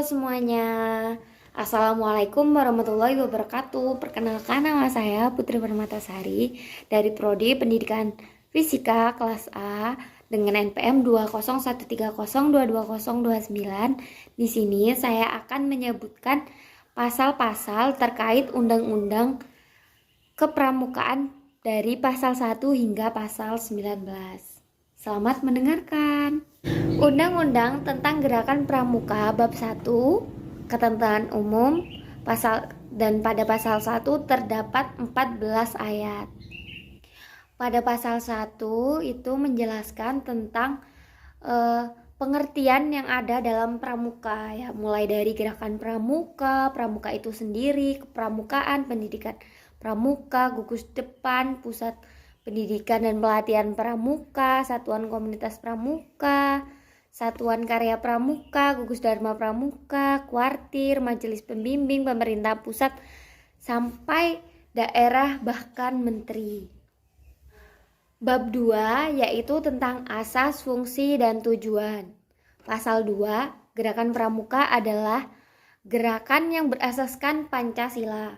semuanya, Assalamualaikum warahmatullahi wabarakatuh. Perkenalkan, nama saya Putri Permatasari dari Prodi Pendidikan Fisika kelas A dengan NPM 20130222029. Di sini saya akan menyebutkan pasal-pasal terkait Undang-Undang Kepramukaan dari pasal 1 hingga pasal 19. Selamat mendengarkan. Undang-Undang tentang Gerakan Pramuka Bab 1 Ketentuan Umum pada pasal 1 terdapat 14 ayat. Pada pasal 1 itu menjelaskan tentang pengertian yang ada dalam pramuka, ya, mulai dari gerakan pramuka, pramuka itu sendiri, kepramukaan, pendidikan pramuka, gugus depan, pusat pendidikan dan pelatihan pramuka, satuan komunitas pramuka, satuan karya pramuka, gugus dharma pramuka, kuartir, majelis pembimbing, pemerintah pusat, sampai daerah bahkan menteri. Bab 2 yaitu tentang asas, fungsi, dan tujuan. Pasal 2, gerakan pramuka adalah gerakan yang berasaskan Pancasila.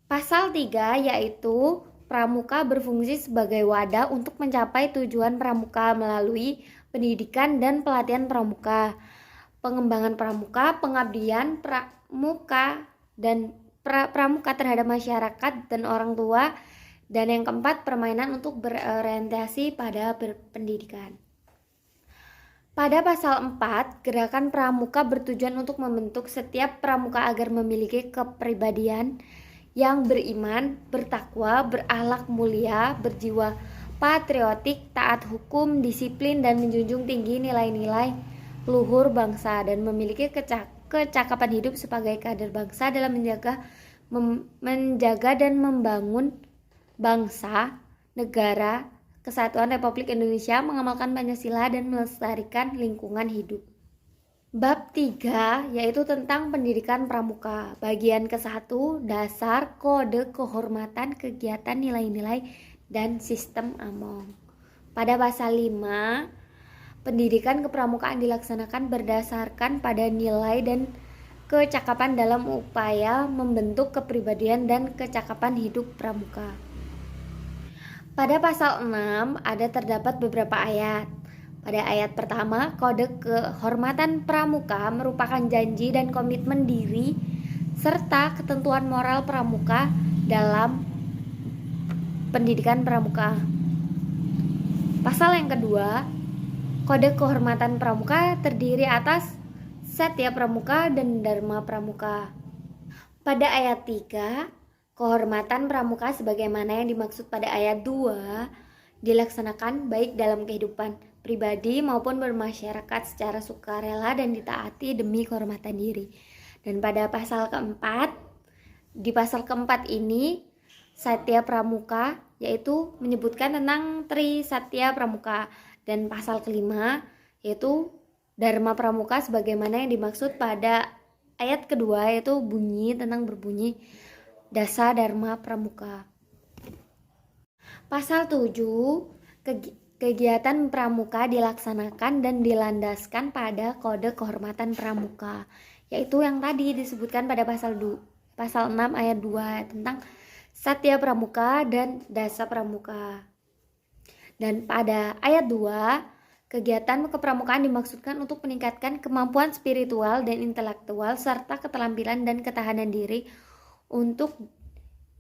Pasal 3 yaitu pramuka berfungsi sebagai wadah untuk mencapai tujuan pramuka melalui pendidikan dan pelatihan pramuka, pengembangan pramuka, pengabdian pramuka, dan pramuka terhadap masyarakat dan orang tua, dan yang keempat, permainan untuk berorientasi pada pendidikan. Pada pasal 4, gerakan pramuka bertujuan untuk membentuk setiap pramuka agar memiliki kepribadian yang beriman, bertakwa, berakhlak mulia, berjiwa patriotik, taat hukum, disiplin, dan menjunjung tinggi nilai-nilai luhur bangsa, dan memiliki kecakapan hidup sebagai kader bangsa dalam menjaga dan membangun bangsa, negara, kesatuan Republik Indonesia, mengamalkan Pancasila, dan melestarikan lingkungan hidup. Bab 3 yaitu tentang pendidikan pramuka. Bagian ke-1, dasar, kode, kehormatan, kegiatan, nilai-nilai, dan sistem among. Pada pasal 5, pendidikan kepramukaan dilaksanakan berdasarkan pada nilai dan kecakapan dalam upaya membentuk kepribadian dan kecakapan hidup pramuka. Pada pasal 6 terdapat beberapa ayat. Pada ayat pertama, kode kehormatan pramuka merupakan janji dan komitmen diri serta ketentuan moral pramuka dalam pendidikan pramuka. Pasal yang kedua, kode kehormatan pramuka terdiri atas satya pramuka dan dharma pramuka. Pada ayat 3, kehormatan pramuka sebagaimana yang dimaksud pada ayat 2 dilaksanakan baik dalam kehidupan pribadi maupun bermasyarakat secara sukarela dan ditaati demi kehormatan diri. Dan pada pasal keempat, di pasal keempat ini satya pramuka yaitu menyebutkan tentang Tri Satya Pramuka, dan pasal kelima yaitu dharma pramuka sebagaimana yang dimaksud pada ayat kedua, yaitu bunyi tentang berbunyi dasa dharma pramuka. Pasal 7, kegiatan pramuka dilaksanakan dan dilandaskan pada kode kehormatan pramuka, yaitu yang tadi disebutkan pada pasal 6 ayat 2 tentang satya pramuka dan dasa pramuka. Dan pada ayat 2, kegiatan kepramukaan dimaksudkan untuk meningkatkan kemampuan spiritual dan intelektual serta keterampilan dan ketahanan diri untuk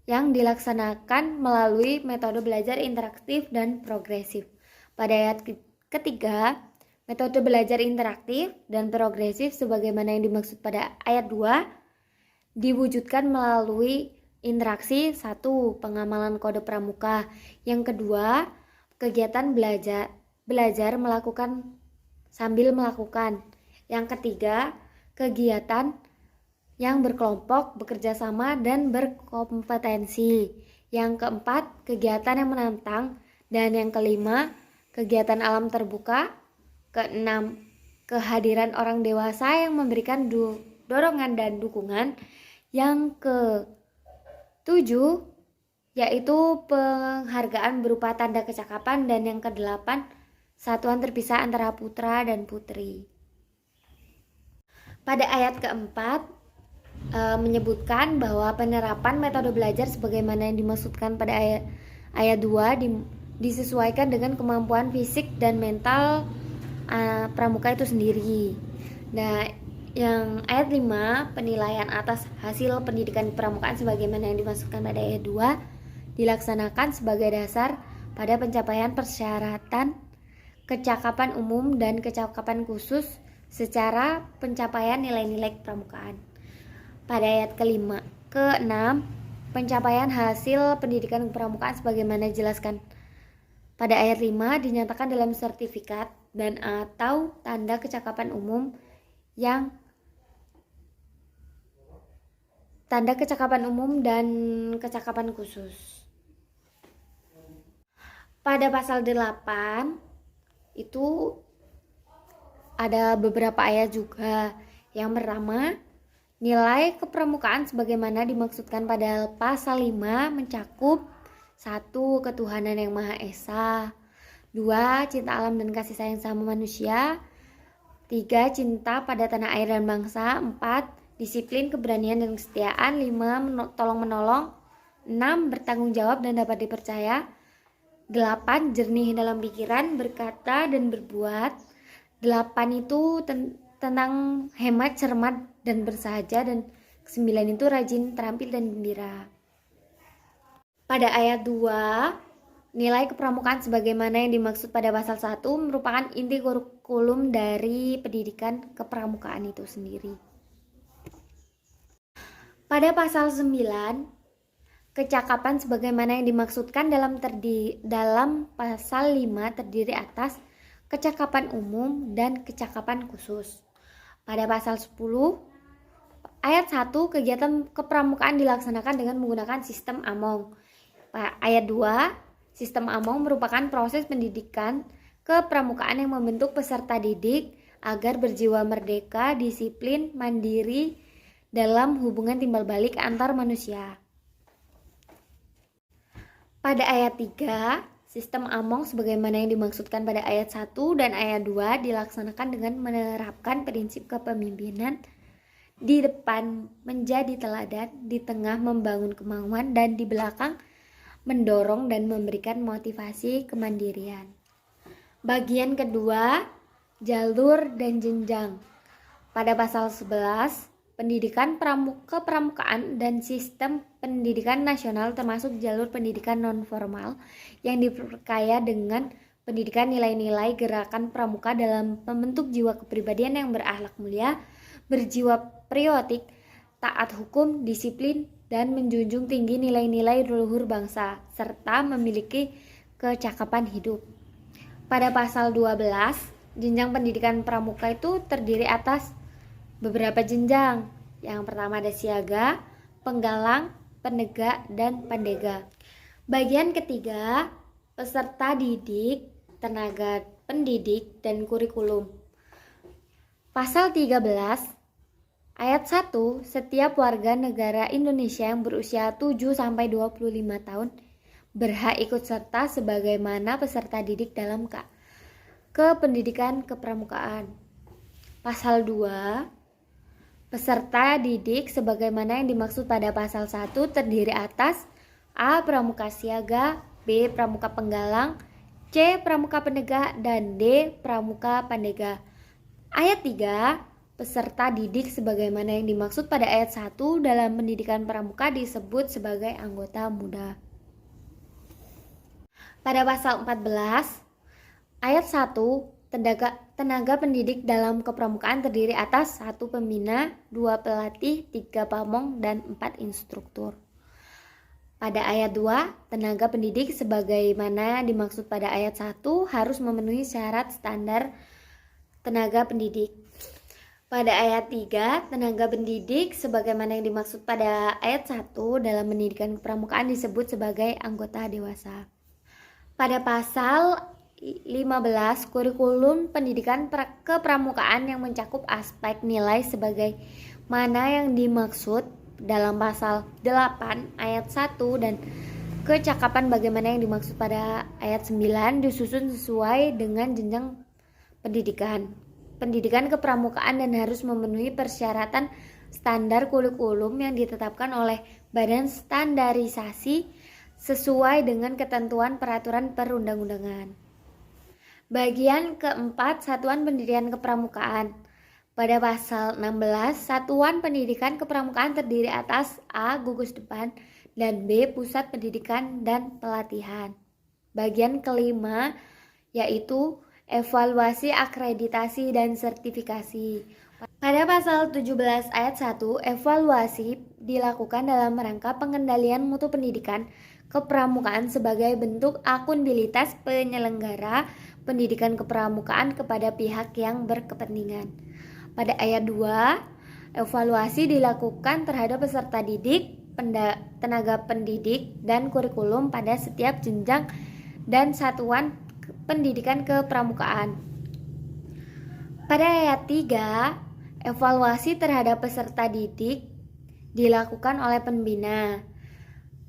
yang dilaksanakan melalui metode belajar interaktif dan progresif. Pada ayat ketiga, metode belajar interaktif dan progresif sebagaimana yang dimaksud pada ayat 2 diwujudkan melalui interaksi. 1. Pengamalan kode pramuka. Yang kedua, kegiatan belajar melakukan sambil melakukan. Yang ketiga, kegiatan yang berkelompok, bekerja sama, dan berkompetensi. Yang keempat, kegiatan yang menantang. Dan yang kelima, kegiatan alam terbuka. Keenam, kehadiran orang dewasa yang memberikan dorongan dan dukungan. Yang ketujuh, yaitu penghargaan berupa tanda kecakapan. Dan yang kedelapan, satuan terpisah antara putra dan putri. Pada ayat keempat menyebutkan bahwa penerapan metode belajar sebagaimana yang dimaksudkan pada ayat 2 disesuaikan dengan kemampuan fisik dan mental pramuka itu sendiri. Nah, yang ayat 5, penilaian atas hasil pendidikan pramukaan sebagaimana yang dimaksudkan pada ayat 2 dilaksanakan sebagai dasar pada pencapaian persyaratan kecakapan umum dan kecakapan khusus secara pencapaian nilai-nilai pramukaan. Pada ayat ke-6, pencapaian hasil pendidikan pramukaan sebagaimana dijelaskan pada ayat 5 dinyatakan dalam sertifikat dan atau tanda kecakapan umum dan kecakapan khusus. Pada pasal 8 itu ada beberapa ayat juga. Yang pertama, nilai kepramukaan sebagaimana dimaksudkan pada pasal 5 mencakup 1. Ketuhanan yang Maha Esa, 2. Cinta alam dan kasih sayang sama manusia, 3. Cinta pada tanah air dan bangsa, 4. Disiplin, keberanian dan kesetiaan, 5. Tolong-menolong, 6. Bertanggung jawab dan dapat dipercaya, 8. Jernih dalam pikiran, berkata dan berbuat, 8 itu tentang hemat, cermat dan bersahaja, dan 9 itu rajin, terampil dan gembira. Pada ayat 2, nilai kepramukaan sebagaimana yang dimaksud pada pasal 1 merupakan inti kurikulum dari pendidikan kepramukaan itu sendiri. Pada pasal 9, kecakapan sebagaimana yang dimaksudkan dalam pasal 5 terdiri atas kecakapan umum dan kecakapan khusus. Pada pasal 10, ayat 1, kegiatan kepramukaan dilaksanakan dengan menggunakan sistem Among. Ayat 2, sistem Among merupakan proses pendidikan kepramukaan yang membentuk peserta didik agar berjiwa merdeka, disiplin, mandiri dalam hubungan timbal balik antar manusia. Pada ayat 3, sistem Among sebagaimana yang dimaksudkan pada ayat 1 dan ayat 2 dilaksanakan dengan menerapkan prinsip kepemimpinan di depan menjadi teladan, di tengah membangun kemauan, dan di belakang mendorong dan memberikan motivasi kemandirian. Bagian kedua, jalur dan jenjang. Pada pasal 11, pendidikan kepramukaan dan sistem pendidikan nasional termasuk jalur pendidikan non-formal yang diperkaya dengan pendidikan nilai-nilai gerakan pramuka dalam membentuk jiwa kepribadian yang berakhlak mulia, berjiwa patriotik, taat hukum, disiplin, dan menjunjung tinggi nilai-nilai luhur bangsa, serta memiliki kecakapan hidup. Pada pasal 12, jenjang pendidikan pramuka itu terdiri atas beberapa jenjang. Yang pertama ada siaga, penggalang, penegak, dan pandega. Bagian ketiga, peserta didik, tenaga pendidik, dan kurikulum. Pasal 13, ayat 1, setiap warga negara Indonesia yang berusia 7-25 tahun berhak ikut serta sebagaimana peserta didik dalam kependidikan kepramukaan. Pasal 2, peserta didik sebagaimana yang dimaksud pada pasal 1 terdiri atas A. Pramuka siaga, B. Pramuka penggalang, C. Pramuka penegak, dan D. Pramuka pandega. Ayat 3, peserta didik sebagaimana yang dimaksud pada ayat 1 dalam pendidikan pramuka disebut sebagai anggota muda. Pada pasal 14, ayat 1, tenaga pendidik dalam kepramukaan terdiri atas 1 pembina, 2 pelatih, 3 pamong, dan 4 instruktur. Pada ayat 2, tenaga pendidik sebagaimana dimaksud pada ayat 1 harus memenuhi syarat standar tenaga pendidik. Pada ayat 3, tenaga pendidik sebagaimana yang dimaksud pada ayat 1 dalam pendidikan kepramukaan disebut sebagai anggota dewasa. Pada pasal 15, kurikulum pendidikan kepramukaan yang mencakup aspek nilai sebagai mana yang dimaksud dalam pasal 8 ayat 1 dan kecakapan bagaimana yang dimaksud pada ayat 9 disusun sesuai dengan jenjang pendidikan. pendidikan kepramukaan dan harus memenuhi persyaratan standar kurikulum yang ditetapkan oleh Badan Standarisasi sesuai dengan ketentuan peraturan perundang-undangan. Bagian keempat, Satuan Pendidikan Kepramukaan. Pada pasal 16, Satuan Pendidikan Kepramukaan terdiri atas A. Gugus depan dan B. Pusat Pendidikan dan Pelatihan. Bagian kelima yaitu evaluasi, akreditasi, dan sertifikasi. Pada pasal 17 ayat 1, evaluasi dilakukan dalam rangka pengendalian mutu pendidikan kepramukaan sebagai bentuk akuntabilitas penyelenggara pendidikan kepramukaan kepada pihak yang berkepentingan. Pada ayat 2, evaluasi dilakukan terhadap peserta didik, tenaga pendidik, dan kurikulum pada setiap jenjang dan satuan pendidikan kepramukaan. Pada ayat 3, evaluasi terhadap peserta didik dilakukan oleh pembina.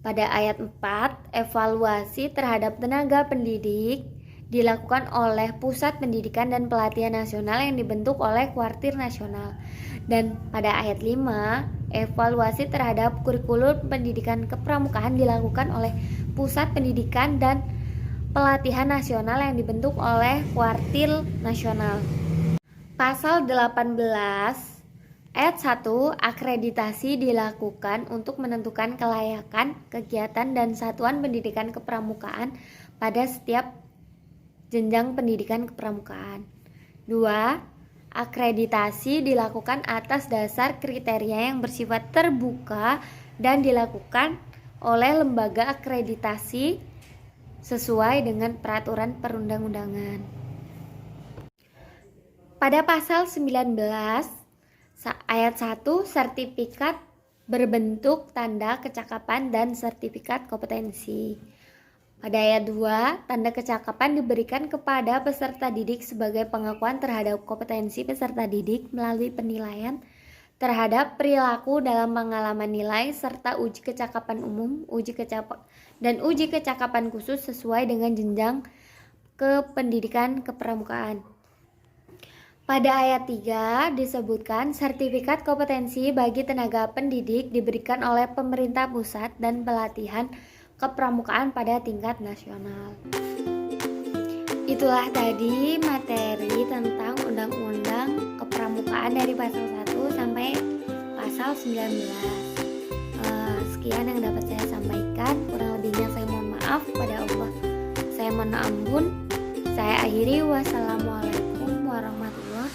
Pada ayat 4, evaluasi terhadap tenaga pendidik dilakukan oleh Pusat Pendidikan dan Pelatihan Nasional yang dibentuk oleh Kuartir Nasional. Dan pada ayat 5, evaluasi terhadap kurikulum pendidikan kepramukaan dilakukan oleh Pusat Pendidikan dan Pelatihan Nasional yang dibentuk oleh Kuartil Nasional. Pasal 18 ayat 1, akreditasi dilakukan untuk menentukan kelayakan, kegiatan, dan satuan pendidikan kepramukaan pada setiap jenjang pendidikan kepramukaan. 2. Akreditasi dilakukan atas dasar kriteria yang bersifat terbuka dan dilakukan oleh lembaga akreditasi sesuai dengan peraturan perundang-undangan. Pada pasal 19 ayat 1, sertifikat berbentuk tanda kecakapan dan sertifikat kompetensi. Pada ayat 2, tanda kecakapan diberikan kepada peserta didik sebagai pengakuan terhadap kompetensi peserta didik melalui penilaian terhadap perilaku dalam pengalaman nilai serta uji kecakapan umum, uji kecakapan khusus sesuai dengan jenjang kependidikan kepramukaan. Pada ayat 3 disebutkan sertifikat kompetensi bagi tenaga pendidik diberikan oleh pemerintah pusat dan pelatihan kepramukaan pada tingkat nasional. Itulah tadi materi tentang Undang-Undang Kepramukaan dari pasal 1 sampai pasal 19. Sekian yang dapat saya sampaikan, kurang lebihnya saya mohon maaf, pada Allah saya mohon ampun. Saya akhiri, wassalamualaikum warahmatullahi